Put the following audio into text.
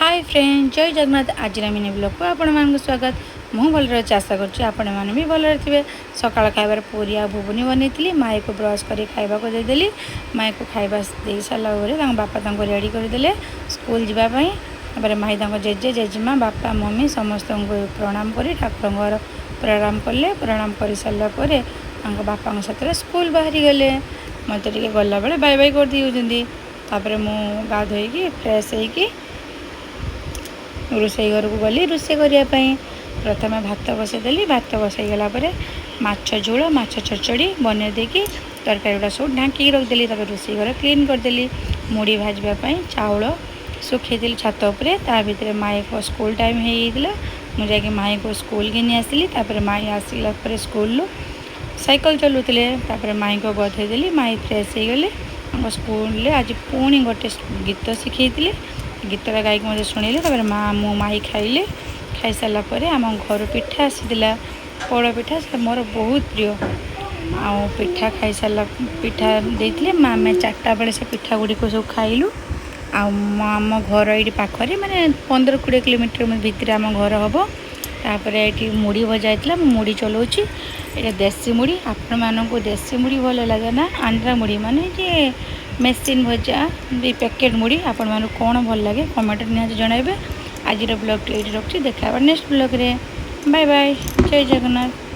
Hi friend जय जगन्नाथ आज mini blog को आपण मान स्वागत मु भल आशा करुँच आपण मैंने भी भल थे सका खाइबार पूरी आ घुगुनी बनई माई को ब्रश कर खाइबा को देदेली माई को खाइबा दे सारापर बापा रेडी करदे स्कूल जावाई माई जेजे जेजेमा बापा मम्मी समस्त को प्रणाम कर ठाकुर प्रणाम कले प्रणाम कर सारापर बापा साथ स्कूल बाहरी गले मत गला बेले बाय बाय कर दिपर मु गाधोई फ्रेश होगी रोसई घर को गली रोसई करने प्रथम भात बसईदेली भात बसईगला माछ झोल माछ चचड़ी बन देकी तरकारी गुड़ा सब ढाँकी रखिदेली रोसई घर क्लीन करदेली मुड़ी भाजवाई चाउल सुखी छात उपरे ता भितर माई को स्कूल टाइम होता मुझे माई को स्कूल घिनी आसली माई आसला स्कूल साइकिल चलुते माई को गधेदेली माई फ्रेश हो गले स्कूल आज पुणी गोटे गीत शिखई गीतटा गायक मत शुणिले माँ मो माई खाइले खाई सारापर आम घर पिठा आसीला पोड़ पिठा मोर बहुत प्रिय आ पिठा खाई सारा पिठा देते आम 4टा बेले से पिठा गुड़िक सब खाइलु आम घर ये पाखे माने 15-20 किलोमीटर भितर आम घर हम तापर ये मुड़ी भजा होता मुड़ी चलाऊँगी ये देसी मुड़ी आपण मानक देसी मुड़ी भल लगे ना आंध्रा मुड़ी माने जे मेसीन भजा पैकेट मुड़ी आपण मानक कौन भल लगे कमेंट निहाती जनइबे आज ब्लॉग ये रखी देखा नेक्स्ट ब्लॉग रे बाय बाय जय जगन्नाथ।